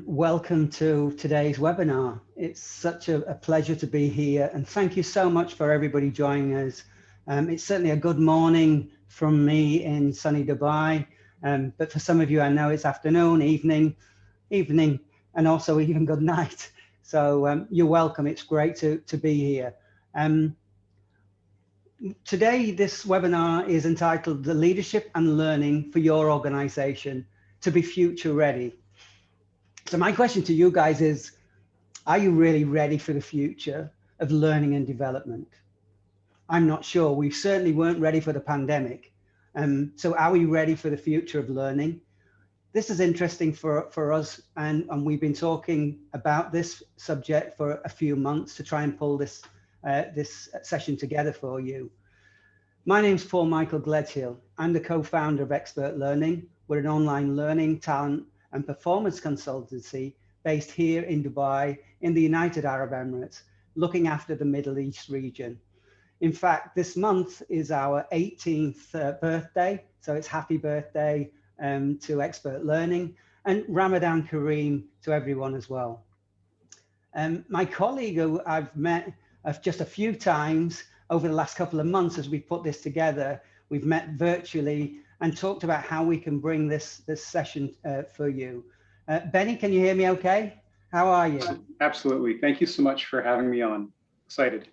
Welcome to today's webinar. It's such a pleasure to be here, and thank you so much for everybody joining us. It's certainly a good morning from me in sunny Dubai, but for some of you I know it's afternoon, evening, and also even good night. So you're welcome. It's great to be here. Today, this webinar is entitled The Leadership and Learning for Your Organization to be Future Ready. So my question to you guys is, are you really ready for the future of learning and development? I'm not sure. We certainly weren't ready for the pandemic. So are we ready for the future of learning? This is interesting for us, and we've been talking about this subject for a few months to try and pull this session together for you. My name's Paul Michael Gledhill. I'm the co-founder of Expert Learning. We're an online learning, talent, and performance consultancy based here in Dubai, in the United Arab Emirates, looking after the Middle East region. In fact, this month is our 18th birthday, so it's happy birthday to Expert Learning, and Ramadan Kareem to everyone as well. My colleague who I've met just a few times over the last couple of months as we put this together, we've met virtually and talked about how we can bring this session for you. Benny, can you hear me okay? How are you? Absolutely. Thank you so much for having me on. Excited.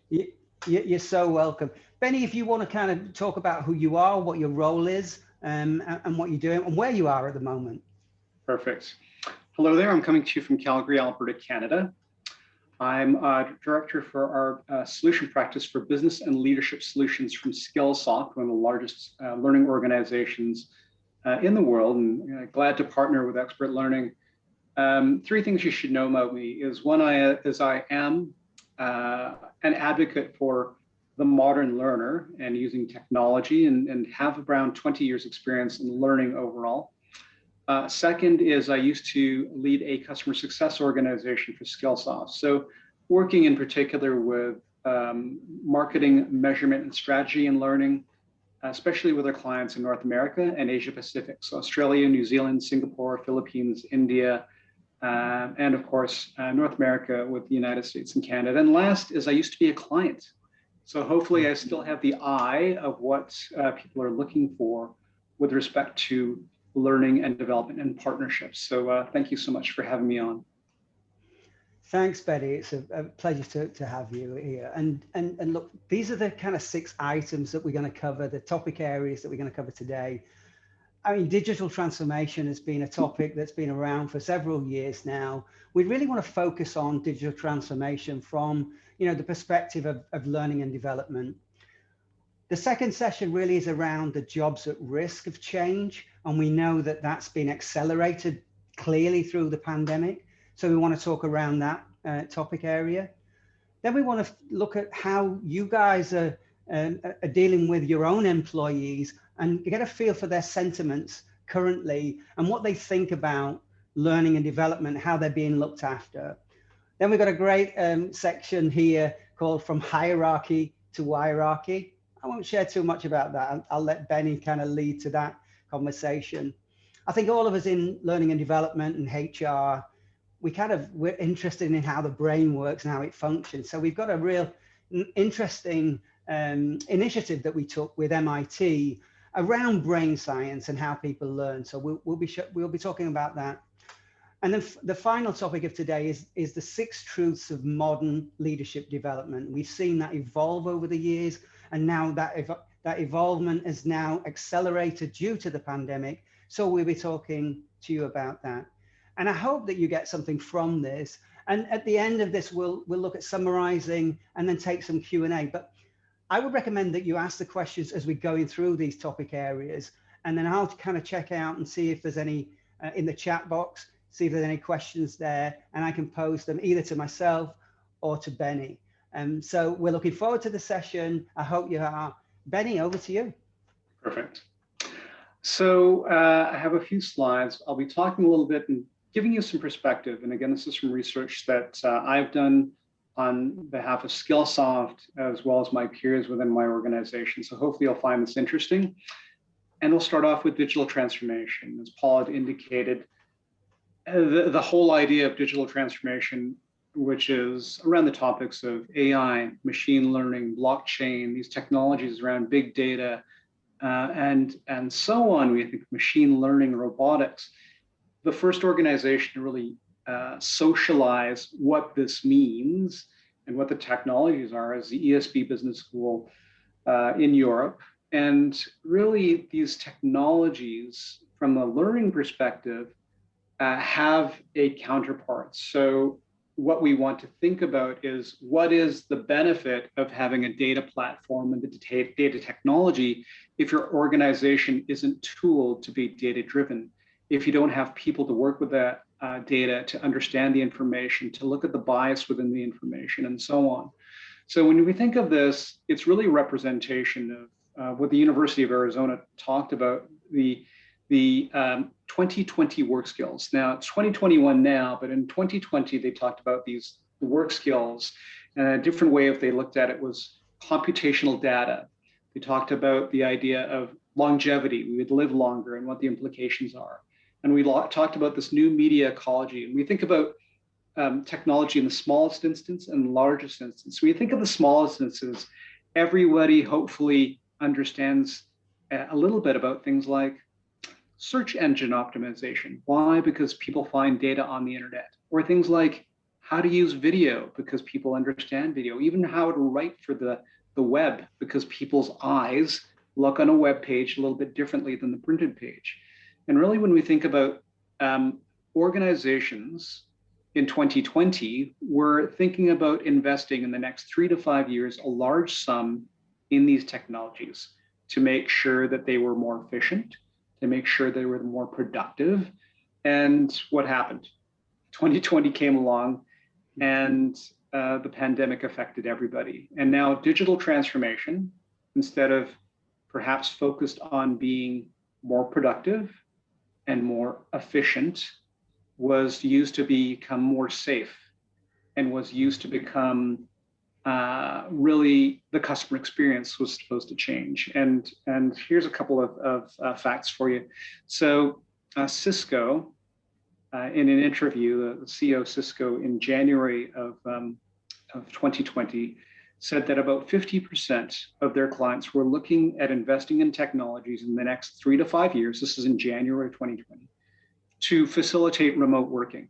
You're so welcome. Benny, if you want to kind of talk about who you are, what your role is, and what you're doing and where you are at the moment. Perfect. Hello there. I'm coming to you from Calgary, Alberta, Canada. I'm director for our solution practice for business and leadership solutions from Skillsoft, one of the largest learning organizations in the world, and glad to partner with Expert Learning. Three things you should know about me is one, I am an advocate for the modern learner and using technology, and have around 20 years experience in learning overall. Second is I used to lead a customer success organization for Skillsoft. So working in particular with marketing, measurement, and strategy and learning, especially with our clients in North America and Asia Pacific. So Australia, New Zealand, Singapore, Philippines, India, and of course, North America with the United States and Canada. And last is I used to be a client. So hopefully I still have the eye of what people are looking for with respect to learning and development and partnerships. So thank you so much for having me on. Thanks, Betty. It's a pleasure to have you here. And look, these are the kind of 6 items that we're going to cover, the topic areas that we're going to cover today. I mean, digital transformation has been a topic that's been around for several years now. We really want to focus on digital transformation from, the perspective of learning and development. The second session really is around the jobs at risk of change. And we know that that's been accelerated clearly through the pandemic. So we want to talk around that topic area. Then we want to look at how you guys are dealing with your own employees and get a feel for their sentiments currently and what they think about learning and development, how they're being looked after. Then we've got a great section here called From Hierarchy to Hierarchy. I won't share too much about that. I'll let Benny kind of lead to that conversation. I think all of us in learning and development and HR, we're interested in how the brain works and how it functions. So we've got a real interesting initiative that we took with MIT around brain science and how people learn. So we'll be talking about that. And then the final topic of today is the 6 truths of modern leadership development. We've seen that evolve over the years, and now that evolvement is now accelerated due to the pandemic. So we'll be talking to you about that. And I hope that you get something from this. And at the end of this, we'll look at summarizing and then take some Q&A. But I would recommend that you ask the questions as we're going through these topic areas. And then I'll kind of check out and see if there's any in the chat box, see if there's any questions there, and I can pose them either to myself or to Benny. So we're looking forward to the session. I hope you are. Benny, over to you. Perfect. So I have a few slides. I'll be talking a little bit and giving you some perspective. And again, this is from research that I've done on behalf of Skillsoft, as well as my peers within my organization. So hopefully you'll find this interesting. And we'll start off with digital transformation. As Paul had indicated, the whole idea of digital transformation, which is around the topics of AI, machine learning, blockchain, these technologies around big data, and so on. We think machine learning, robotics. The first organization to really socialize what this means and what the technologies are is the ESB Business School in Europe. And really, these technologies, from a learning perspective, have a counterpart. So what we want to think about is what is the benefit of having a data platform and the data technology if your organization isn't tooled to be data-driven, if you don't have people to work with that data, to understand the information, to look at the bias within the information, and so on. So when we think of this, it's really a representation of what the University of Arizona talked about, the 2020 work skills. Now it's 2021 now, but in 2020, they talked about these work skills. And a different way if they looked at it was computational data. They talked about the idea of longevity, we would live longer and what the implications are. And we talked about this new media ecology. And we think about technology in the smallest instance and the largest instance. So when you think of the smallest instances, everybody hopefully understands a little bit about things like search engine optimization. Why? Because people find data on the internet. Or things like how to use video because people understand video. Even how to write for the web because people's eyes look on a web page a little bit differently than the printed page. And really when we think about organizations in 2020, we're thinking about investing in the next 3 to 5 years a large sum in these technologies to make sure that they were more efficient, to make sure they were more productive. And what happened? 2020 came along and the pandemic affected everybody. And now digital transformation, instead of perhaps focused on being more productive and more efficient, was used to become more safe and was used to become really the customer experience was supposed to change. And here's a couple of facts for you. So Cisco, in an interview, the CEO of Cisco in January of 2020 said that about 50% of their clients were looking at investing in technologies in the next 3 to 5 years. This is in January 2020, to facilitate remote working.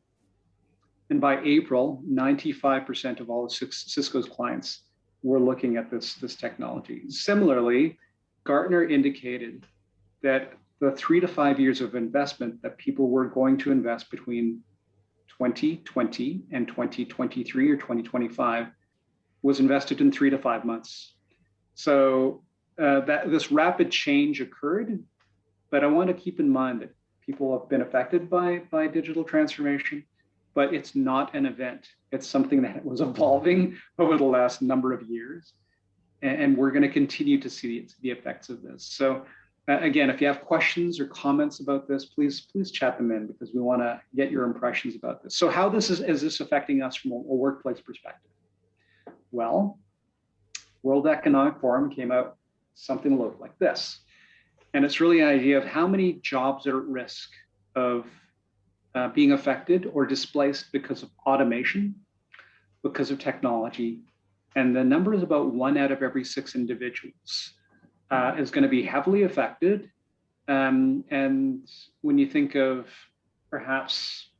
And by April, 95% of all of Cisco's clients were looking at this technology. Similarly, Gartner indicated that the 3 to 5 years of investment that people were going to invest between 2020 and 2023 or 2025 was invested in 3 to 5 months. So that this rapid change occurred, but I want to keep in mind that people have been affected by digital transformation, but it's not an event. It's something that was evolving over the last number of years. And we're going to continue to see the effects of this. So again, if you have questions or comments about this, please chat them in because we want to get your impressions about this. So how is this affecting us from a workplace perspective? Well, World Economic Forum came out something looked like this. And it's really an idea of how many jobs are at risk of being affected or displaced because of automation, because of technology. And the number is about 1 out of every 6 individuals is going to be heavily affected. And when you think of perhaps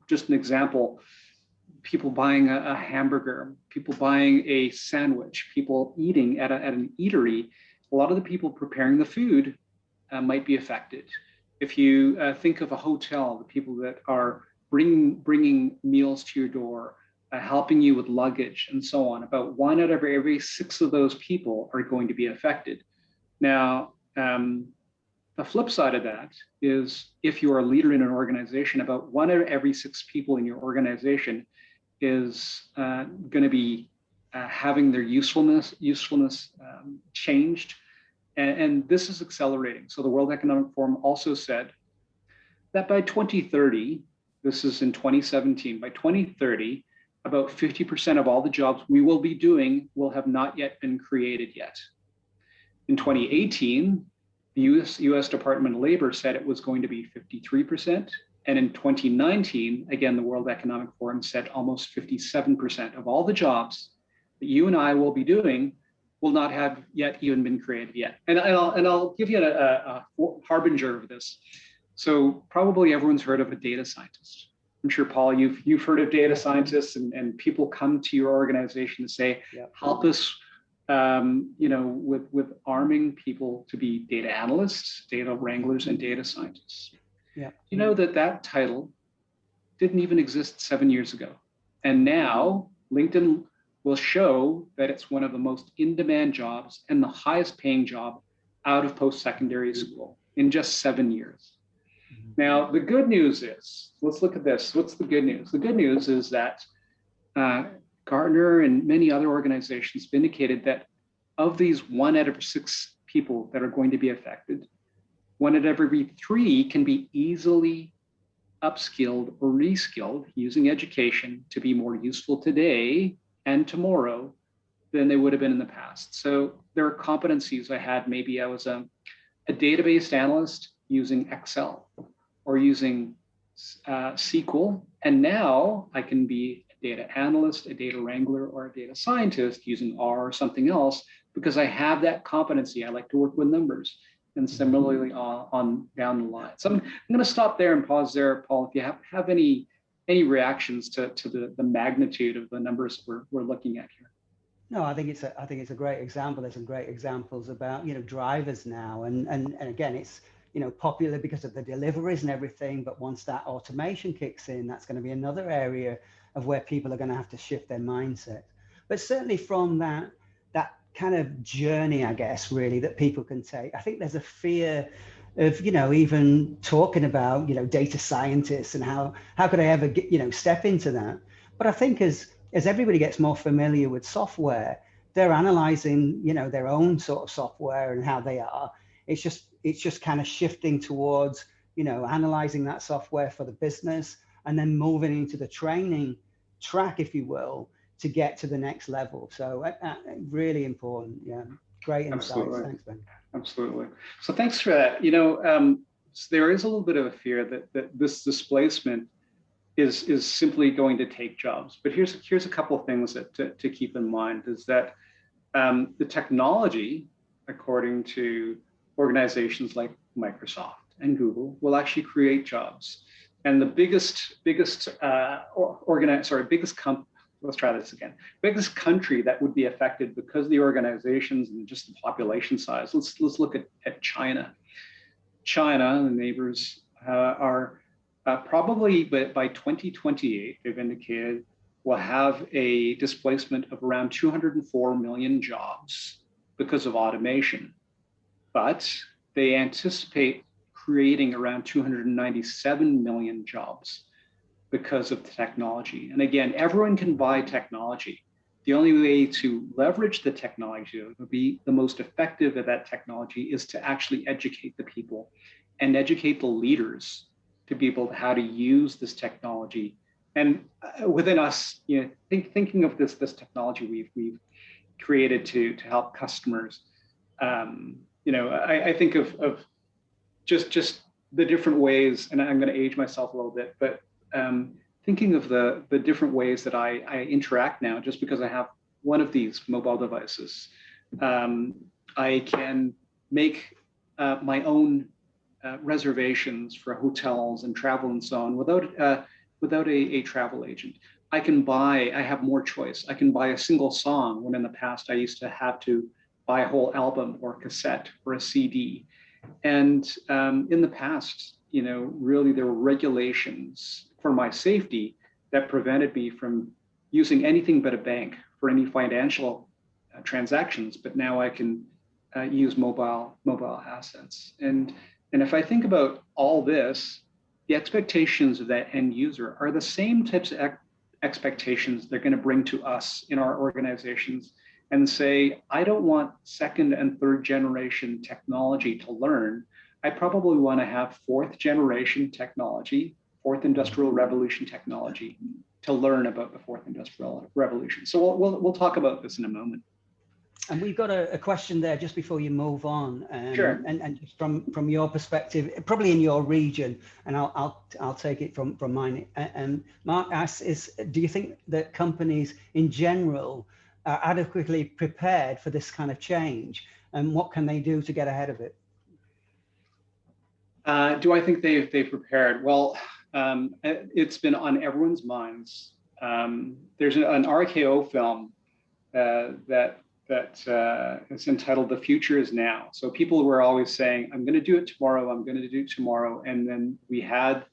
just an example, people buying a hamburger, people buying a sandwich, people eating at an eatery, a lot of the people preparing the food might be affected. If you think of a hotel, the people that are bringing meals to your door, helping you with luggage and so on, about 1 out of every 6 of those people are going to be affected. Now, the flip side of that is if you are a leader in an organization, about 1 out of every 6 people in your organization is going to be having their usefulness changed. And this is accelerating. So the World Economic Forum also said that by 2030, this is in 2017, by 2030, about 50% of all the jobs we will be doing will have not yet been created yet. In 2018, the US Department of Labor said it was going to be 53%. And in 2019, again, the World Economic Forum said almost 57% of all the jobs that you and I will be doing will not have yet even been created yet. And I'll give you a harbinger of this. So probably everyone's heard of a data scientist. I'm sure, Paul, you've heard of data scientists, and people come to your organization to say, help us, with arming people to be data analysts, data wranglers, and data scientists. Yeah. You know that title didn't even exist 7 years ago. And now LinkedIn will show that it's one of the most in-demand jobs and the highest paying job out of post-secondary school in just 7 years. Now, the good news is, let's look at this. What's the good news? The good news is that Gartner and many other organizations have indicated that of these 1 out of 6 people that are going to be affected, 1 out of every 3 can be easily upskilled or reskilled using education to be more useful today and tomorrow than they would have been in the past. So there are competencies I had. Maybe I was a database analyst using Excel or using SQL, and now I can be a data analyst, a data wrangler, or a data scientist using R or something else because I have that competency. I like to work with numbers, and similarly on down the line. So I'm going to stop there and pause there, Paul. If you have any reactions to the magnitude of the numbers we're looking at here. No, I think it's a great example. There's some great examples about drivers now, and again, it's popular because of the deliveries and everything. But once that automation kicks in, that's going to be another area of where people are going to have to shift their mindset. But certainly from that kind of journey, I guess, really, that people can take, I think there's a fear of even talking about data scientists and how could I ever get step into that. But I think as everybody gets more familiar with software, they're analyzing their own sort of software and how they are. It's just kind of shifting towards analyzing that software for the business and then moving into the training track, if you will, to get to the next level. So really important. Yeah, great insights. Absolutely. Thanks, Ben. Absolutely. So thanks for that. There is a little bit of a fear that this displacement is simply going to take jobs. But here's a couple of things to keep in mind is that the technology, according to organizations like Microsoft and Google, will actually create jobs. And the biggest country that would be affected because of the organizations and just the population size. Let's look at China. China, the neighbors, are probably by 2028, they've indicated, will have a displacement of around 204 million jobs because of automation. But they anticipate creating around 297 million jobs because of the technology. And again, everyone can buy technology. The only way to leverage the technology, to be the most effective at that technology, is to actually educate the people and educate the leaders to be able to how to use this technology. And within us, thinking of this technology we've created to help customers. I think of just the different ways, and I'm going to age myself a little bit, but thinking of the different ways that I interact now, just because I have one of these mobile devices, I can make my own reservations for hotels and travel and so on without a travel agent. I have more choice. I can buy a single song when in the past I used to have to buy a whole album or cassette or a CD. And in the past, really there were regulations for my safety that prevented me from using anything but a bank for any financial transactions. But now I can use mobile assets. And if I think about all this, the expectations of that end user are the same types of expectations they're going to bring to us in our organizations and say, I don't want second and third generation technology to learn. I probably want to have fourth generation technology, fourth industrial revolution technology to learn about the fourth industrial revolution. So we'll talk about this in a moment. And we've got a question there just before you move on, Sure. and just from your perspective, probably in your region, and I'll take it from mine. And Mark asks, do you think that companies in general are adequately prepared for this kind of change, and what can they do to get ahead of it? Do I think they've prepared? Well, it's been on everyone's minds. There's an RKO film that is entitled "The Future Is Now." So people were always saying, "I'm going to do it tomorrow. I'm going to do it tomorrow," and then we had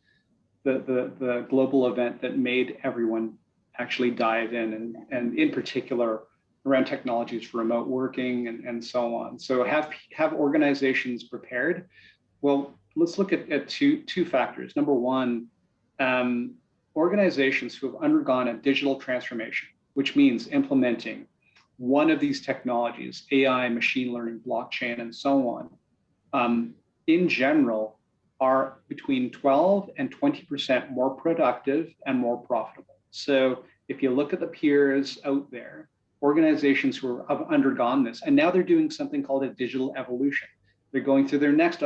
the global event that made everyone actually dive in, and in particular around technologies for remote working and so on. So have organizations prepared? Well, let's look at two factors. Number one, organizations who have undergone a digital transformation, which means implementing one of these technologies, AI, machine learning, blockchain, and so on, in general, are between 12 and 20% more productive and more profitable. So if you look at the peers out there, organizations who have undergone this, and now they're doing something called a digital evolution. They're going through their next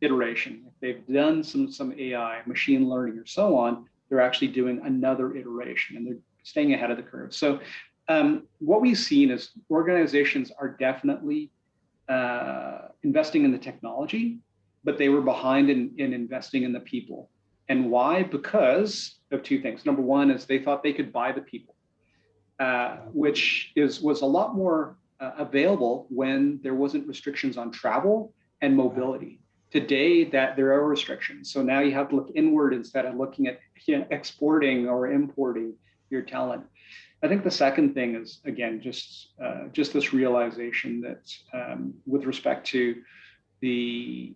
iteration. If they've done some AI, machine learning, or so on, they're actually doing another iteration, and they're staying ahead of the curve. So what we've seen is organizations are definitely investing in the technology, but they were behind in investing in the people. And why? Because of two things. Number one is they thought they could buy the people, which was a lot more available when there wasn't restrictions on travel and mobility. Today, that there are restrictions. So now you have to look inward instead of looking at exporting or importing your talent. I think the second thing is, again, just this realization that with respect to the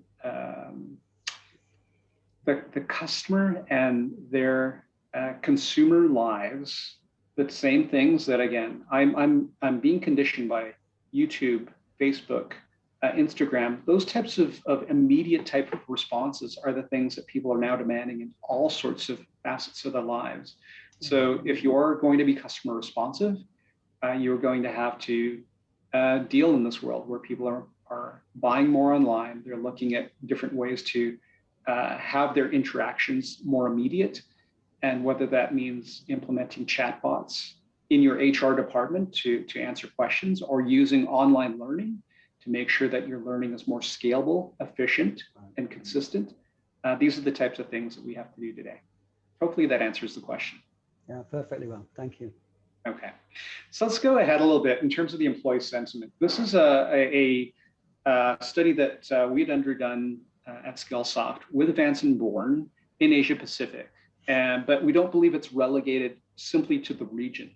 customer and their consumer lives, the same things that, again, I'm being conditioned by YouTube, Facebook, Instagram. Those types of immediate type of responses are the things that people are now demanding in all sorts of facets of their lives. So if you're going to be customer responsive, you're going to have to deal in this world where people are buying more online. They're looking at different ways to have their interactions more immediate, and whether that means implementing chatbots in your HR department to answer questions, or using online learning to make sure that your learning is more scalable, efficient, and consistent. These are the types of things that we have to do today. Hopefully that answers the question. Yeah, perfectly well. Thank you. Okay, so let's go ahead a little bit in terms of the employee sentiment. This is a study that we had underdone at Skillsoft with Vance and Bourne in Asia Pacific, but we don't believe it's relegated simply to the region.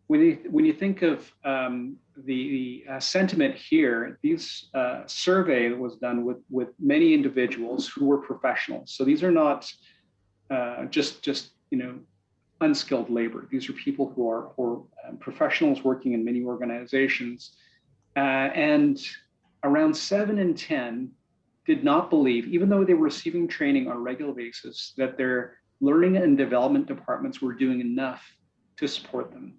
When you think of the sentiment here, these survey was done with many individuals who were professionals. So these are not just unskilled labor. These are people who are professionals working in many organizations, and around 7 in 10 did not believe, even though they were receiving training on a regular basis, that their learning and development departments were doing enough to support them.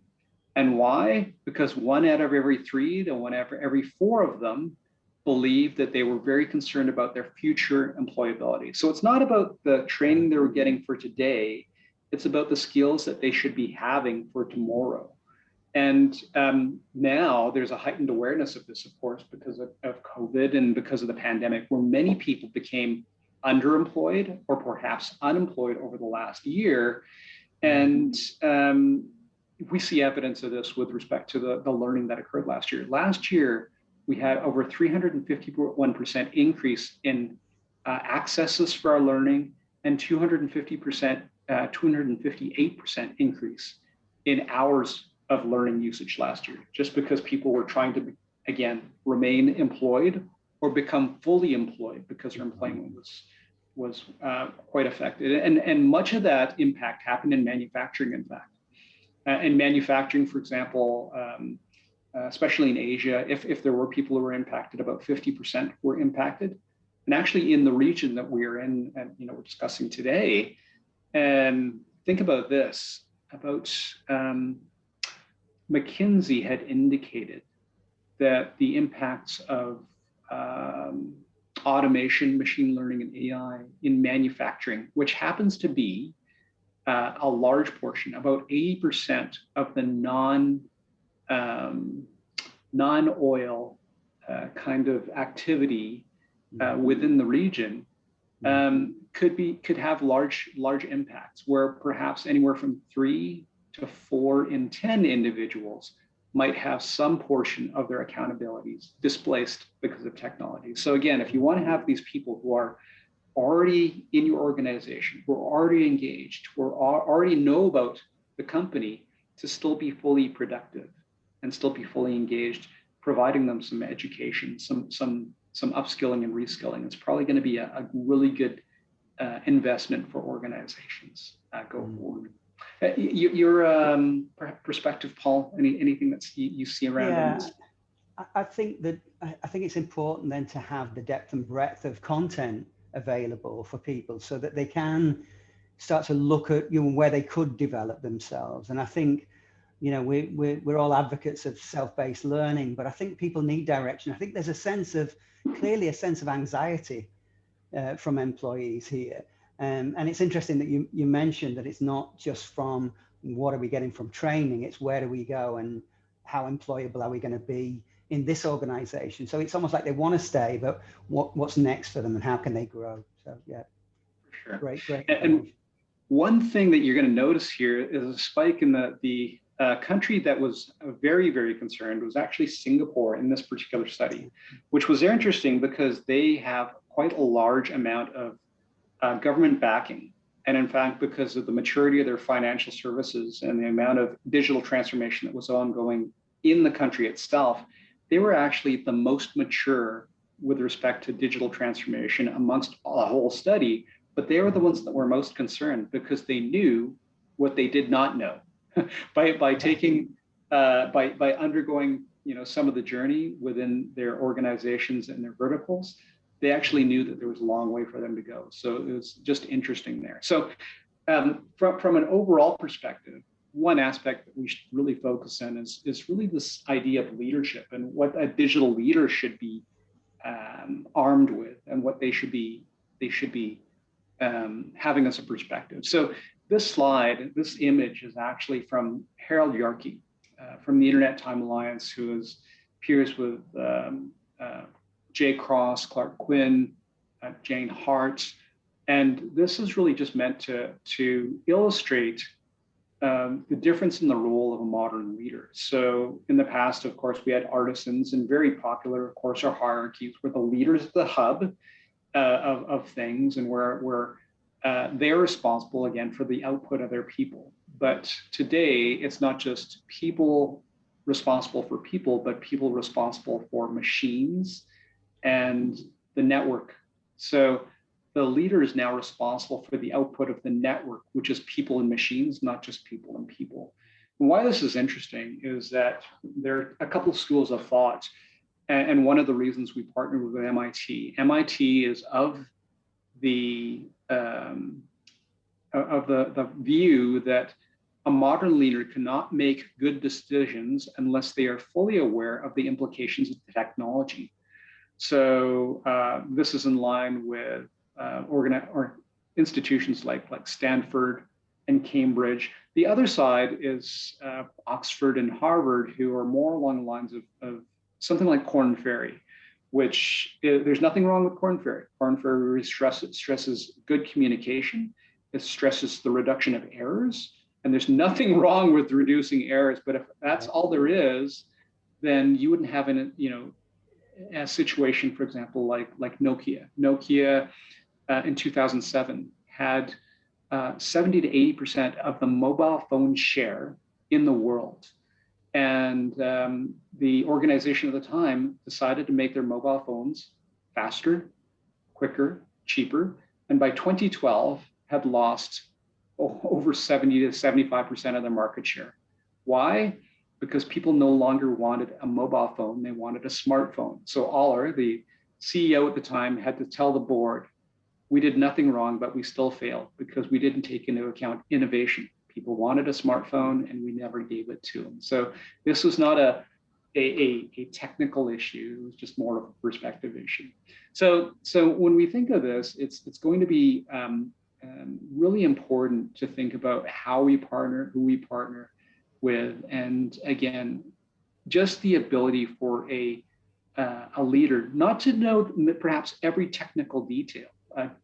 And why? Because 1 out of every 3 to 1 out of every 4 of them believed that they were very concerned about their future employability. So it's not about the training they were getting for today, it's about the skills that they should be having for tomorrow. And now there's a heightened awareness of this, of course, because of COVID and because of the pandemic, where many people became underemployed or perhaps unemployed over the last year. And we see evidence of this with respect to the learning that occurred last year. Last year, we had over 351% increase in accesses for our learning, and 258% increase in hours of learning usage last year, just because people were trying to, again, remain employed or become fully employed because their employment was quite affected. And much of that impact happened in manufacturing, in fact. In manufacturing, for example, especially in Asia, if there were people who were impacted, about 50% were impacted. And actually in the region that we are in, and we're discussing today, and think about this, about McKinsey had indicated that the impacts of automation, machine learning, and AI in manufacturing, which happens to be a large portion, about 80% of the non-oil kind of activity within the region, could have large impacts, where perhaps anywhere from 3 to 4 in 10 individuals might have some portion of their accountabilities displaced because of technology. So again, if you want to have these people who are already in your organization, who are already engaged, who are already know about the company, to still be fully productive and still be fully engaged, providing them some education, some upskilling and reskilling, it's probably going to be a really good investment for organizations go forward. Your perspective, Paul, anything that you see around this? I think it's important then to have the depth and breadth of content available for people so that they can start to look at where they could develop themselves. And I think we're all advocates of self-based learning, but I think people need direction. I think there's clearly a sense of anxiety from employees here. And it's interesting that you mentioned that it's not just from what are we getting from training, it's where do we go and how employable are we going to be in this organization. So it's almost like they want to stay, but what's next for them and how can they grow? So yeah, for sure. Great. And one thing that you're going to notice here is a spike in the country that was very, very concerned was actually Singapore in this particular study, which was interesting because they have quite a large amount of government backing. And in fact, because of the maturity of their financial services and the amount of digital transformation that was ongoing in the country itself, they were actually the most mature with respect to digital transformation amongst a whole study, but they were the ones that were most concerned because they knew what they did not know. by undergoing some of the journey within their organizations and their verticals, they actually knew that there was a long way for them to go. So it was just interesting there. So from an overall perspective, one aspect that we should really focus on is really this idea of leadership and what a digital leader should be armed with and what they should be having as a perspective. So this image is actually from Harold Yarkey from the Internet Time Alliance, who is peers with Jay Cross, Clark Quinn, Jane Hart. And this is really just meant to illustrate the difference in the role of a modern leader. So in the past, of course, we had artisans, and very popular, of course, are hierarchies where the leaders at the hub of things, and where they're responsible again for the output of their people. But today, it's not just people responsible for people, but people responsible for machines and the network. So the leader is now responsible for the output of the network, which is people and machines, not just people and people. And why this is interesting is that there are a couple of schools of thought. And one of the reasons we partnered with MIT. MIT is of the view that a modern leader cannot make good decisions unless they are fully aware of the implications of the technology. So this is in line with institutions like Stanford and Cambridge. The other side is Oxford and Harvard, who are more along the lines of something like Korn Ferry, which there's nothing wrong with Korn Ferry. Korn Ferry stresses good communication. It stresses the reduction of errors. And there's nothing wrong with reducing errors. But if that's all there is, then you wouldn't have a situation, for example, like Nokia. Nokia in 2007 had 70 to 80% of the mobile phone share in the world. And the organization at the time decided to make their mobile phones faster, quicker, cheaper. And by 2012, had lost over 70 to 75% of their market share. Why? Because people no longer wanted a mobile phone, they wanted a smartphone. So Aller, the CEO at the time, had to tell the board, we did nothing wrong, but we still failed because we didn't take into account innovation. People wanted a smartphone and we never gave it to them. So this was not a technical issue. It's just more of a perspective issue. So when we think of this, it's going to be really important to think about how we partner, who we partner with, and again, just the ability for a leader not to know perhaps every technical detail.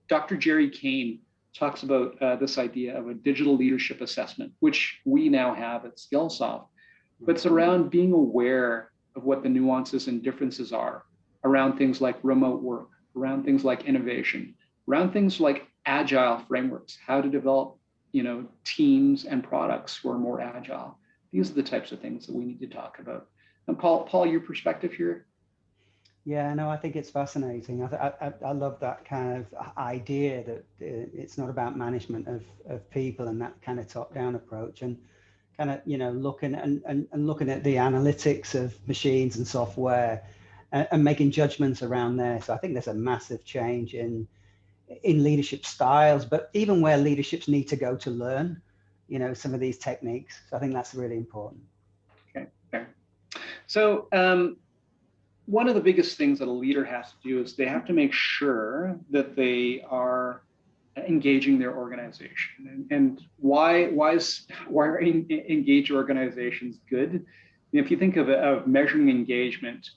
Dr. Jerry Kane talks about this idea of a digital leadership assessment, which we now have at Skillsoft, but it's around being aware of what the nuances and differences are around things like remote work, around things like innovation, around things like agile frameworks, how to develop, teams and products who are more agile. These are the types of things that we need to talk about. And Paul, your perspective here? Yeah, no, I think it's fascinating. I love that kind of idea that it's not about management of people and that kind of top-down approach, and kind of looking at the analytics of machines and software and making judgments around there. So I think there's a massive change in leadership styles, but even where leaderships need to go to learn, some of these techniques. So I think that's really important. Okay. So one of the biggest things that a leader has to do is they have to make sure that they are engaging their organization. And why are engaged organizations good? If you think of measuring engagement,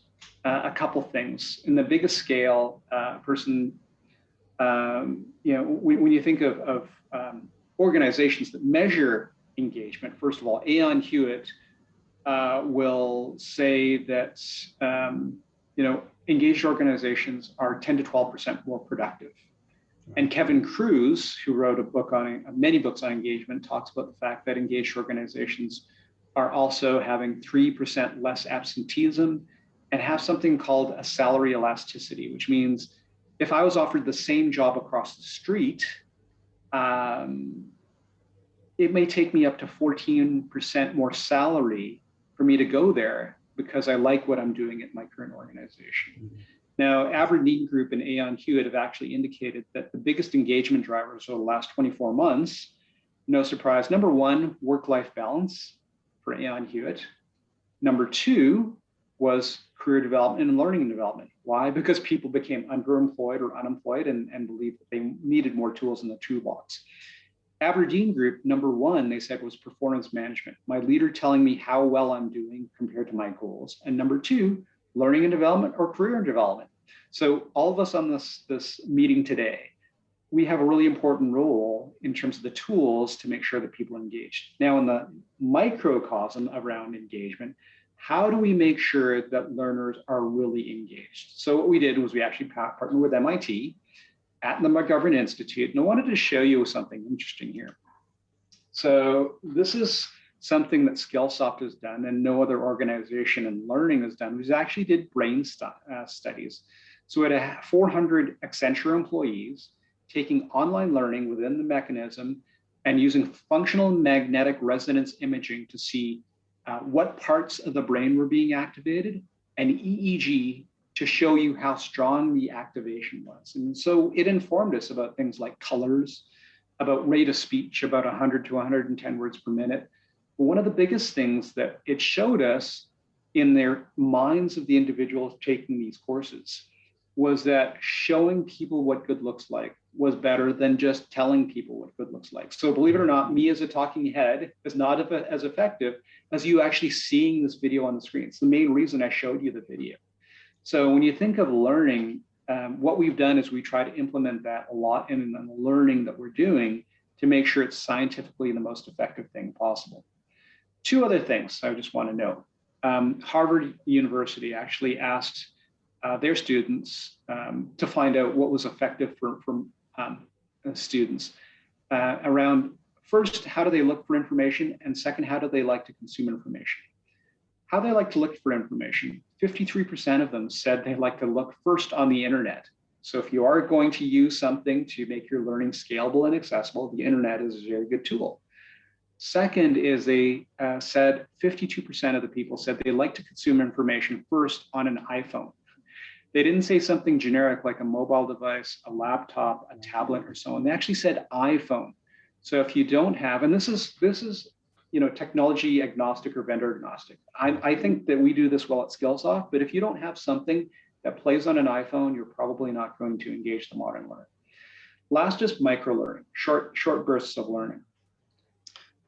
a couple things. In the biggest scale, when you think of organizations that measure engagement, first of all, Aon Hewitt will say that engaged organizations are 10 to 12% more productive. And Kevin Cruz, who wrote many books on engagement, talks about the fact that engaged organizations are also having 3% less absenteeism and have something called a salary elasticity, which means if I was offered the same job across the street, it may take me up to 14% more salary for me to go there because I like what I'm doing at my current organization. Mm-hmm. Now, Aberdeen Group and Aon Hewitt have actually indicated that the biggest engagement drivers over the last 24 months, no surprise, number one, work-life balance for Aon Hewitt. Number two was career development and learning and development. Why? Because people became underemployed or unemployed and believed that they needed more tools in the toolbox. Aberdeen Group, number one, they said, was performance management. My leader telling me how well I'm doing compared to my goals. And number two, learning and development or career development. So all of us on this meeting today, we have a really important role in terms of the tools to make sure that people are engaged. Now, in the microcosm around engagement, how do we make sure that learners are really engaged? So what we did was we actually partnered with MIT at the McGovern Institute, and I wanted to show you something interesting here. So this is something that Skillsoft has done and no other organization in learning has done. We actually did brain studies. So we had 400 Accenture employees taking online learning within the mechanism and using functional magnetic resonance imaging to see what parts of the brain were being activated, and EEG to show you how strong the activation was. And so it informed us about things like colors, about rate of speech, about 100 to 110 words per minute. But one of the biggest things that it showed us in their minds of the individuals taking these courses was that showing people what good looks like was better than just telling people what good looks like. So believe it or not, me as a talking head is not as effective as you actually seeing this video on the screen. It's the main reason I showed you the video. So when you think of learning, what we've done is we try to implement that a lot in the learning that we're doing to make sure it's scientifically the most effective thing possible. Two other things I just want to note. Harvard University actually asked their students to find out what was effective for students around, first, how do they look for information? And second, how do they like to consume information? How they like to look for information. 53% of them said they like to look first on the internet. So if you are going to use something to make your learning scalable and accessible, the internet is a very good tool. Second is they said 52% of the people said they like to consume information first on an iPhone. They didn't say something generic like a mobile device, a laptop, a tablet, or so on. They actually said iPhone. So if you don't have, and this is technology agnostic or vendor agnostic. I think that we do this well at Skillsoft, but if you don't have something that plays on an iPhone, you're probably not going to engage the modern learner. Last is micro-learning, short bursts of learning.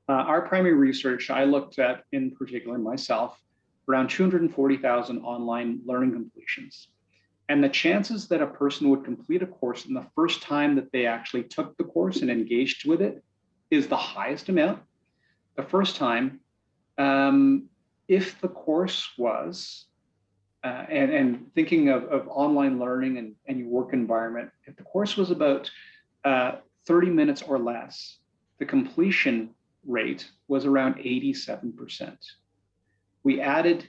Our primary research, I looked at in particular myself, around 240,000 online learning completions. And the chances that a person would complete a course in the first time that they actually took the course and engaged with it is the highest amount. The first time, if the course was, and thinking of online learning and your work environment, if the course was about 30 minutes or less, the completion rate was around 87%. We added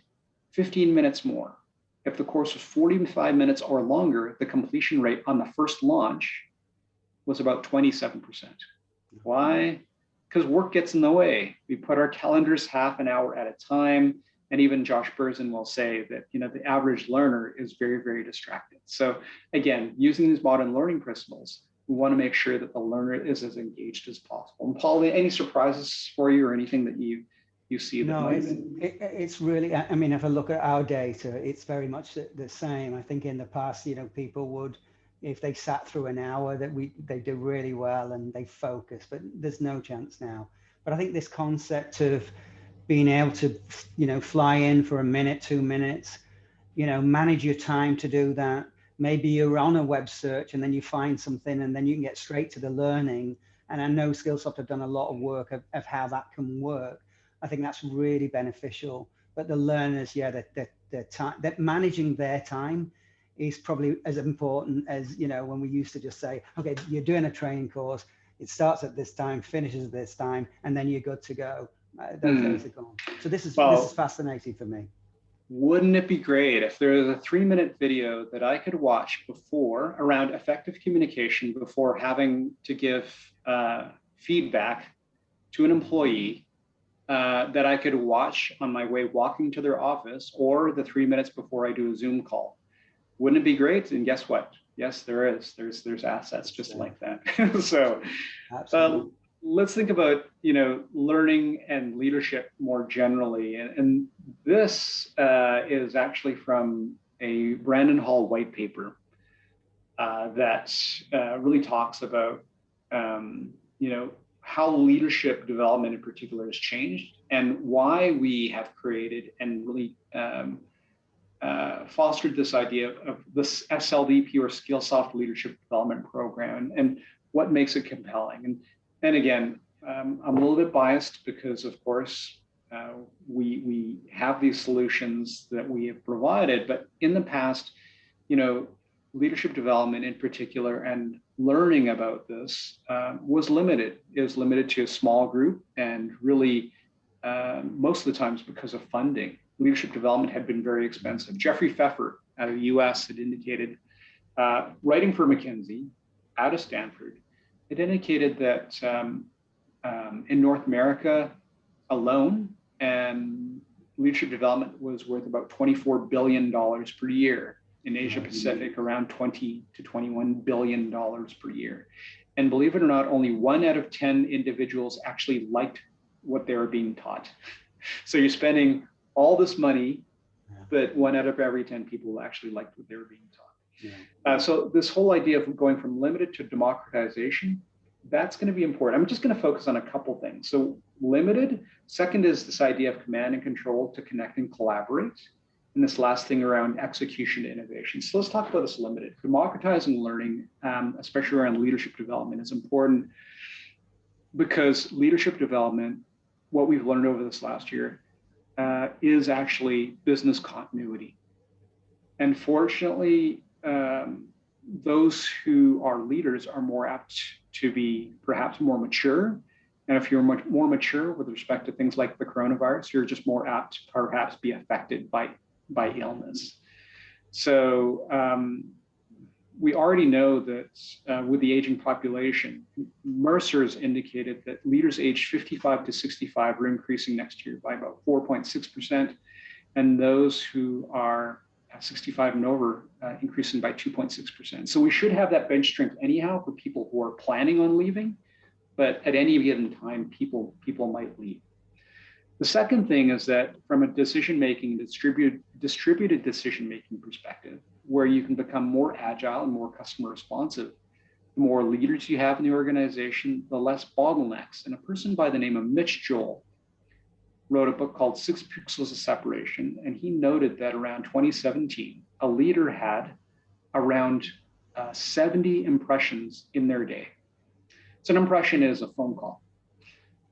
15 minutes more. If the course was 45 minutes or longer, the completion rate on the first launch was about 27%. Why? Because work gets in the way. We put our calendars half an hour at a time. And even Josh Berzin will say that the average learner is very, very distracted. So again, using these modern learning principles, we want to make sure that the learner is as engaged as possible. And Paul, any surprises for you or anything that you see? No, it's really, I mean, if I look at our data, it's very much the same. I think in the past, people would, if they sat through an hour, they do really well and they focus, but there's no chance now. But I think this concept of being able to, fly in for a minute, 2 minutes, manage your time to do that. Maybe you're on a web search and then you find something and then you can get straight to the learning. And I know Skillsoft have done a lot of work of how that can work. I think that's really beneficial. But the learners, the time, that managing their time is probably as important as, when we used to just say, okay, you're doing a training course, it starts at this time, finishes at this time, and then you're good to go. Those days are gone. So this is fascinating for me. Wouldn't it be great if there was a 3-minute video that I could watch before around effective communication, before having to give feedback to an employee, that I could watch on my way walking to their office, or the 3 minutes before I do a Zoom call? Wouldn't it be great? And guess what? Yes, there is. There's assets just like that. So let's think about learning and leadership more generally. And this is actually from a Brandon Hall white paper that really talks about how leadership development in particular has changed and why we have created and really fostered this idea of this SLDP, or Skillsoft Leadership Development Program, and what makes it compelling. And again, I'm a little bit biased because, of course, we have these solutions that we have provided, but in the past, leadership development in particular and learning about this was limited. It was limited to a small group, and really most of the times because of funding. Leadership development had been very expensive. Jeffrey Pfeffer out of the US had indicated, writing for McKinsey out of Stanford, it indicated that in North America alone, and leadership development was worth about $24 billion per year. In Asia Pacific, around $20 to $21 billion per year. And believe it or not, only 1 out of 10 individuals actually liked what they were being taught. So you're spending all this money, but 1 out of every 10 people actually liked what they were being taught. So this whole idea of going from limited to democratization, that's going to be important. I'm just going to focus on a couple things. So limited, second is this idea of command and control to connect and collaborate. And this last thing around execution to innovation. So let's talk about this limited. Democratizing learning, especially around leadership development, is important because leadership development, what we've learned over this last year, is actually business continuity. And fortunately, those who are leaders are more apt to be perhaps more mature. And if you're much more mature with respect to things like the coronavirus, you're just more apt to perhaps be affected by illness. So we already know that with the aging population, Mercer's indicated that leaders aged 55 to 65 are increasing next year by about 4.6%, and those who are 65 and over increasing by 2.6%. So we should have that bench strength anyhow for people who are planning on leaving, but at any given time, people might leave. The second thing is that from a decision-making, distributed decision-making perspective, where you can become more agile and more customer responsive, the more leaders you have in the organization, the less bottlenecks. And a person by the name of Mitch Joel wrote a book called 6 Pixels of Separation. And he noted that around 2017, a leader had around 70 impressions in their day. So an impression is a phone call,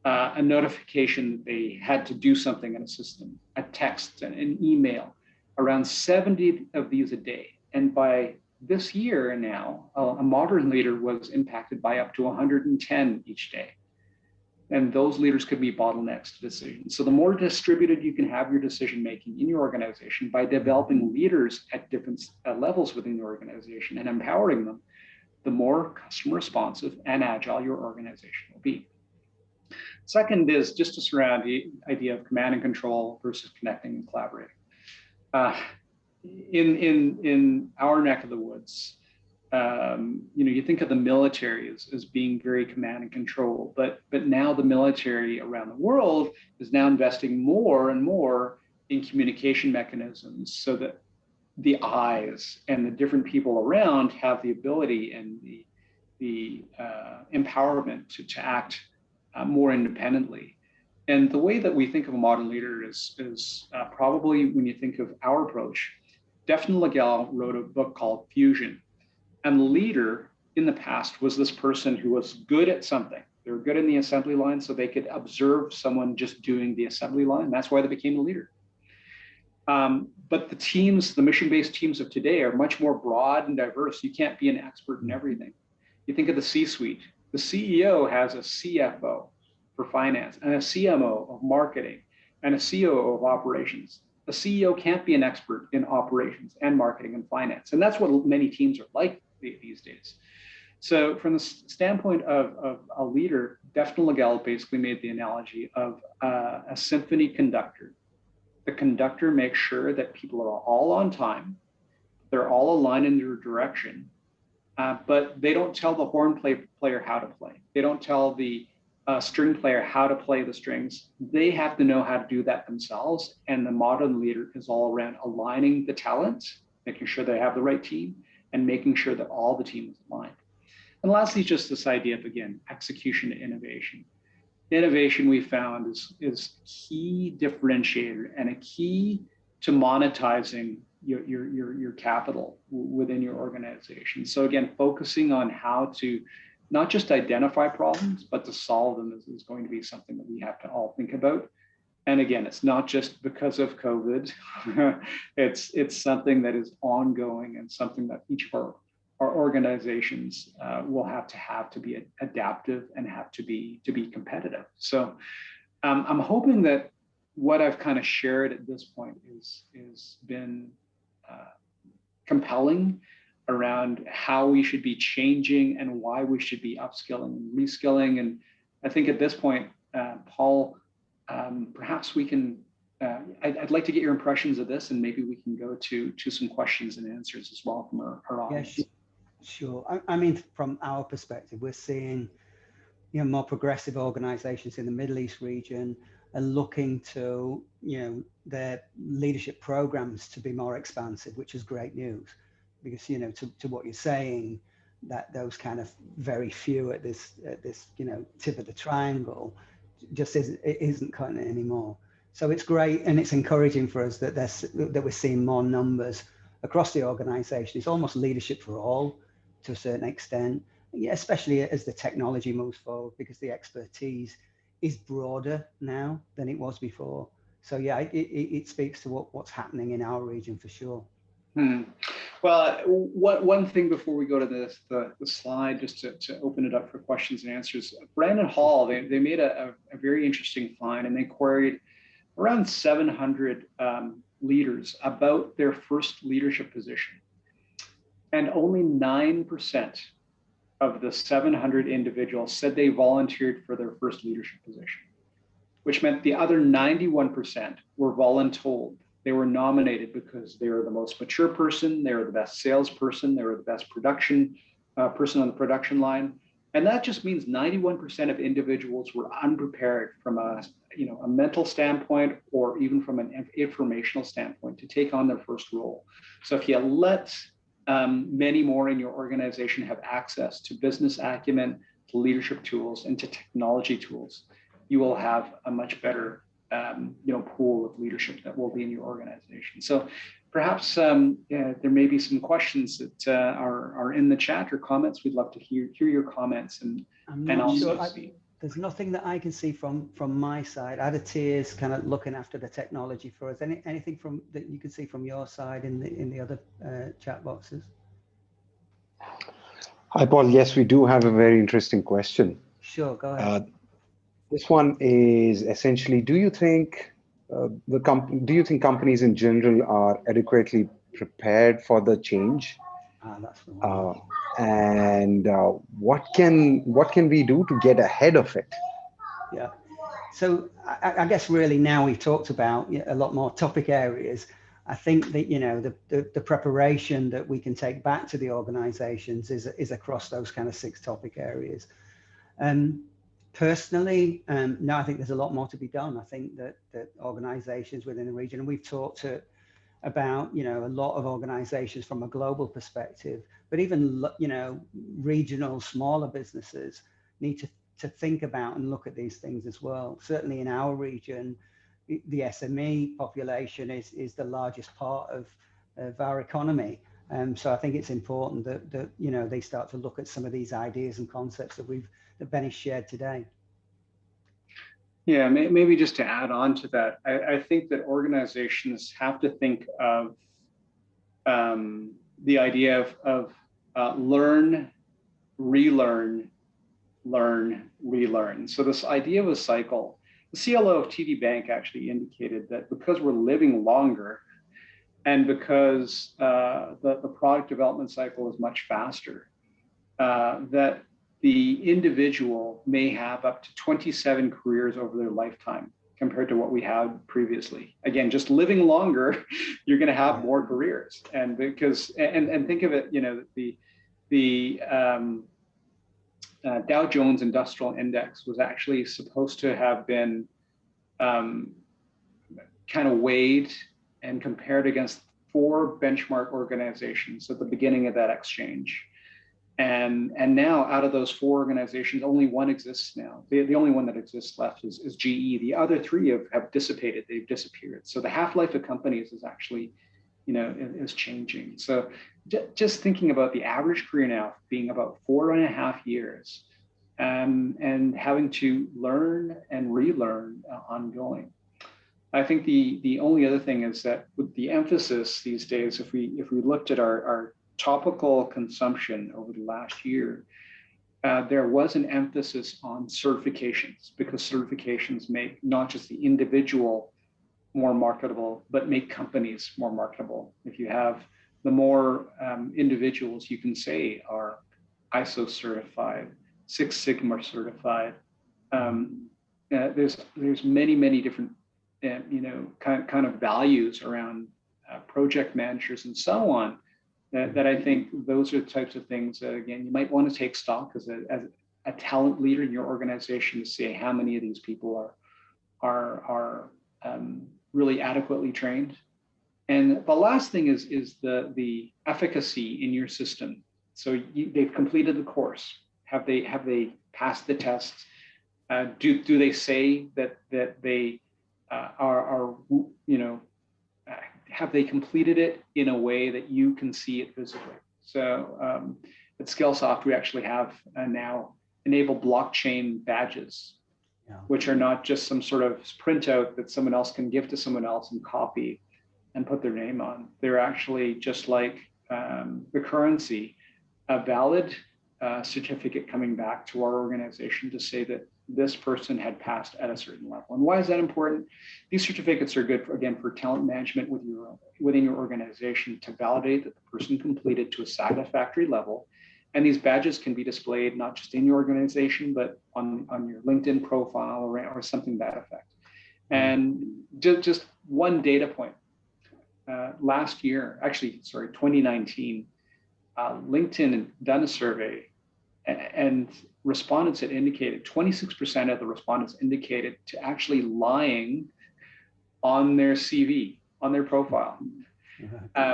a notification that they had to do something in a system, a text, an email, around 70 of these a day. And by this year now, a modern leader was impacted by up to 110 each day. And those leaders could be bottlenecks to decisions. So the more distributed you can have your decision-making in your organization by developing leaders at different levels within the organization and empowering them, the more customer responsive and agile your organization will be. Second is just to surround the idea of command and control versus connecting and collaborating. In our neck of the woods, you think of the military as being very command and control, but now the military around the world is now investing more and more in communication mechanisms so that the eyes and the different people around have the ability and the empowerment to act more independently. And the way that we think of a modern leader is probably when you think of our approach. Daphne Legel wrote a book called Fusion. And the leader in the past was this person who was good at something. They were good in the assembly line, so they could observe someone just doing the assembly line. That's why they became a leader. But the teams, the mission-based teams of today are much more broad and diverse. You can't be an expert in everything. You think of the C-suite. The CEO has a CFO for finance and a CMO of marketing and a COO of operations. A CEO can't be an expert in operations and marketing and finance. And that's what many teams are like these days. So from the standpoint of a leader, Daphne Legel basically made the analogy of a symphony conductor. The conductor makes sure that people are all on time, they're all aligned in their direction, but they don't tell the horn player how to play. They don't tell the string player how to play the strings. They have to know how to do that themselves. And the modern leader is all around aligning the talents, making sure they have the right team, and making sure that all the team is aligned. And lastly, just this idea of, again, execution to innovation. Innovation, we found, is key differentiator and a key to monetizing your capital within your organization. So again, focusing on how to not just identify problems, but to solve them is going to be something that we have to all think about. And again, it's not just because of COVID. it's something that is ongoing and something that each of our organizations will have to be adaptive and have to be competitive. So I'm hoping that what I've kind of shared at this point is been compelling around how we should be changing and why we should be upskilling and reskilling. And I think at this point, Paul, perhaps we can, I'd like to get your impressions of this, and maybe we can go to some questions and answers as well from our audience. Yeah, sure. I mean, from our perspective, we're seeing more progressive organizations in the Middle East region are looking to their leadership programs to be more expansive, which is great news. Because to what you're saying, that those kind of very few at this tip of the triangle just isn't cutting it anymore. So it's great, and it's encouraging for us that we're seeing more numbers across the organization. It's almost leadership for all to a certain extent, especially as the technology moves forward, because the expertise is broader now than it was before. So yeah, it speaks to what's happening in our region for sure. Well, one thing before we go to the slide, just to open it up for questions and answers, Brandon Hall, they made a very interesting find, and they queried around 700 leaders about their first leadership position. And only 9% of the 700 individuals said they volunteered for their first leadership position, which meant the other 91% were voluntold. They were nominated because they were the most mature person, they were the best salesperson, they were the best production person on the production line, And that just means 91% of individuals were unprepared from a mental standpoint or even from an informational standpoint to take on their first role. So if you let many more in your organization have access to business acumen, to leadership tools, and to technology tools, you will have a much better pool of leadership that will be in your organization. So perhaps there may be some questions that are in the chat or comments. We'd love to hear your comments and also sure. see. There's nothing that I can see from my side. Aditya is kind of looking after the technology for us. Anything from that you can see from your side in the other chat boxes? Hi, Paul. Yes, we do have a very interesting question. Sure, go ahead. This one is essentially: do you think companies in general are adequately prepared for the change? That's the one. And what can we do to get ahead of it? Yeah. So I guess really now we've talked about a lot more topic areas. I think that the preparation that we can take back to the organizations is across those kind of 6 topic areas. Personally, no, I think there's a lot more to be done. I think that organizations within the region, and we've talked about a lot of organizations from a global perspective, but even regional smaller businesses need to think about and look at these things as well. Certainly in our region, the SME population is the largest part of our economy. So I think it's important that they start to look at some of these ideas and concepts that Benny shared today. Yeah, maybe just to add on to that, I think that organizations have to think of the idea of learn, relearn, learn, relearn. So this idea of a cycle, the CLO of TD Bank actually indicated that because we're living longer and because the product development cycle is much faster, that the individual may have up to 27 careers over their lifetime compared to what we had previously. Again, just living longer, you're going to have more careers. And because, and think of it, the Dow Jones Industrial Index was actually supposed to have been kind of weighed and compared against 4 benchmark organizations at the beginning of that exchange. And now out of those 4 organizations, only one exists now. The only one that exists left is GE. The other 3 have dissipated, they've disappeared. So the half-life of companies is actually, is changing. So just thinking about the average career now being about 4.5 years and having to learn and relearn ongoing. I think the only other thing is that with the emphasis these days, if we looked at our topical consumption over the last year, there was an emphasis on certifications, because certifications make not just the individual more marketable, but make companies more marketable. If you have the more individuals you can say are ISO certified, Six Sigma certified, there's many different kind of values around project managers and so on. That I think those are the types of things that, again, you might want to take stock as a talent leader in your organization to say how many of these people are really adequately trained. And the last thing is the efficacy in your system. So they've completed the course. Have they passed the tests? Do they say that they are have they completed it in a way that you can see it visibly? So at Skillsoft, we actually have now enabled blockchain badges, which are not just some sort of printout that someone else can give to someone else and copy and put their name on. They're actually just like the currency, a valid certificate coming back to our organization to say that this person had passed at a certain level. And why is that important? These certificates are good, for talent management within your organization to validate that the person completed to a satisfactory level. And these badges can be displayed not just in your organization, but on your LinkedIn profile or something to that effect. And just one data point. Last year, 2019, LinkedIn done a survey and respondents had indicated, 26% of the respondents indicated to actually lying on their CV, on their profile,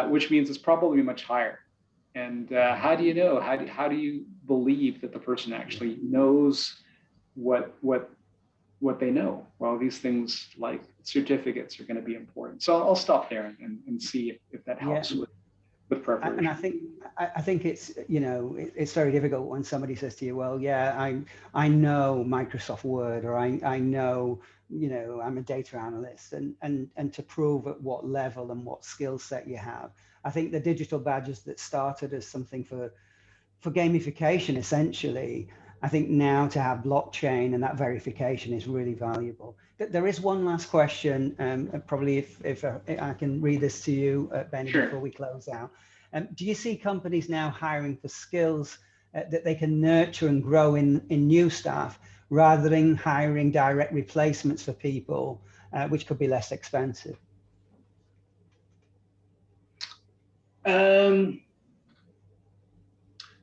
which means it's probably much higher. And how do you know? How do you believe that the person actually knows what they know? Well, these things like certificates are going to be important. So I'll stop there and see if that helps with preparation. And I think it's, you know, it's very difficult when somebody says to you, well, yeah, I know Microsoft Word, or I know, you know, I'm a data analyst, and to prove at what level and what skill set you have. I think the digital badges that started as something for gamification, essentially, I think now to have blockchain and that verification is really valuable. There is one last question, probably if I can read this to you, Benny, sure, before we close out. Do you see companies now hiring for skills that they can nurture and grow in new staff, rather than hiring direct replacements for people, which could be less expensive?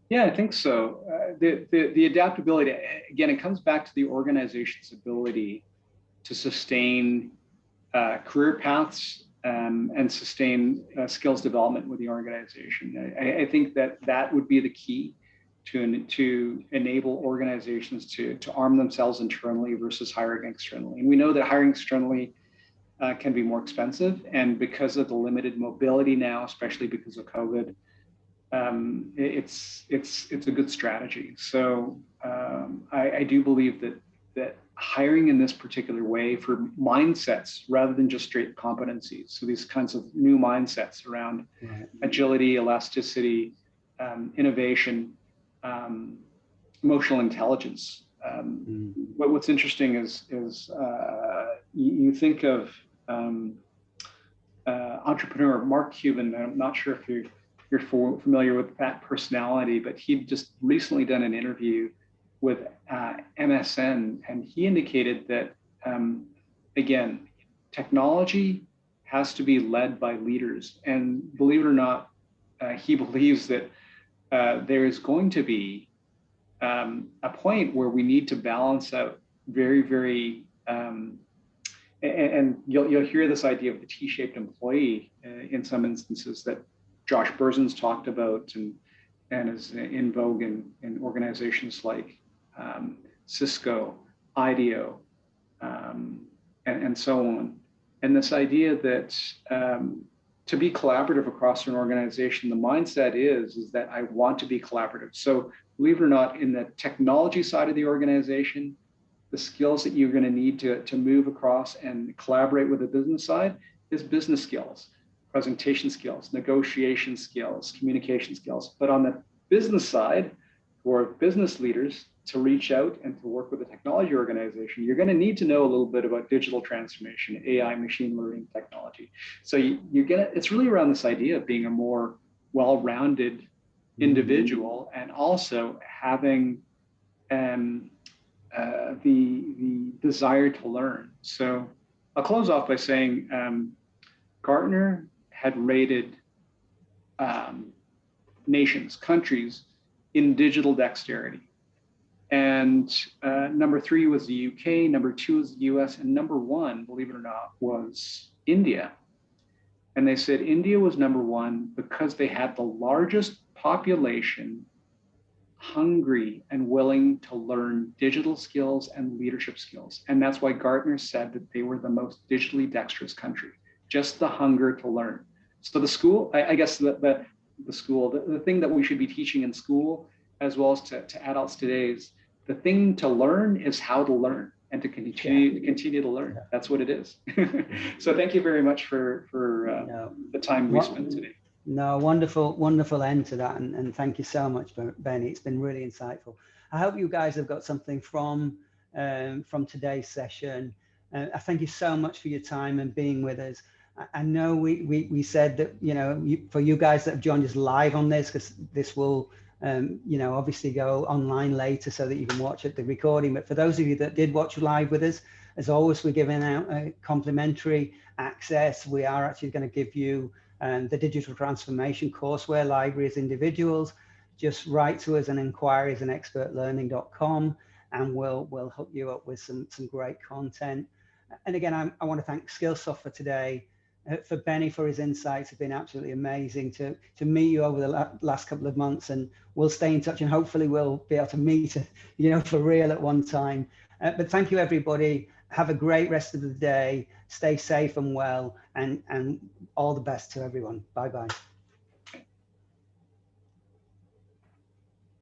Yeah, I think so. The adaptability, again, it comes back to the organization's ability to sustain career paths and sustain skills development with the organization. I think that would be the key to enable organizations to arm themselves internally versus hiring externally. And we know that hiring externally can be more expensive, and because of the limited mobility now, especially because of COVID, it's a good strategy. So I do believe that hiring in this particular way for mindsets rather than just straight competencies, so these kinds of new mindsets around agility, elasticity, innovation, emotional intelligence. What's interesting is you think of entrepreneur Mark Cuban. I'm not sure if you're familiar with that personality, but he'd just recently done an interview with MSN, and he indicated that, again, technology has to be led by leaders. And believe it or not, he believes that there is going to be a point where we need to balance out very, and you'll hear this idea of the T-shaped employee in some instances that Josh Berzin's talked about and is in vogue in organizations like Cisco, IDEO, and so on. And this idea that to be collaborative across an organization, the mindset is that I want to be collaborative. So believe it or not, in the technology side of the organization, the skills that you're going to need to move across and collaborate with the business side is business skills, presentation skills, negotiation skills, communication skills. But on the business side, for business leaders to reach out and to work with a technology organization, you're going to need to know a little bit about digital transformation, AI, machine learning technology. So it's really around this idea of being a more well-rounded individual and also having the desire to learn. So I'll close off by saying Gartner had rated nations, countries in digital dexterity. And number 3 was the UK, number 2 was the US, and number 1, believe it or not, was India. And they said India was number 1 because they had the largest population hungry and willing to learn digital skills and leadership skills. And that's why Gartner said that they were the most digitally dexterous country, just the hunger to learn. So the school, I guess the thing that we should be teaching in school, as well as to adults today, is the thing to learn is how to learn and to continue to learn. That's what it is. So thank you very much for the time we spent today. No, wonderful end to that. And thank you so much, Benny. It's been really insightful. I hope you guys have got something from today's session. I thank you so much for your time and being with us. I know we said that, you know, for you guys that have joined us live on this, because this will, you know, obviously go online later so that you can watch it, the recording. But for those of you that did watch live with us, as always, we're giving out complimentary access. We are actually going to give you the digital transformation courseware library as individuals. just write to us and inquiries@expertlearning.com, and we'll hook you up with some great content. And again, I want to thank Skillsoft for today, for Benny for his insights. Have been absolutely amazing to meet you over the last couple of months, and we'll stay in touch, and hopefully we'll be able to meet, for real at one time. But thank you, everybody. Have a great rest of the day. Stay safe and well, and all the best to everyone. Bye-bye.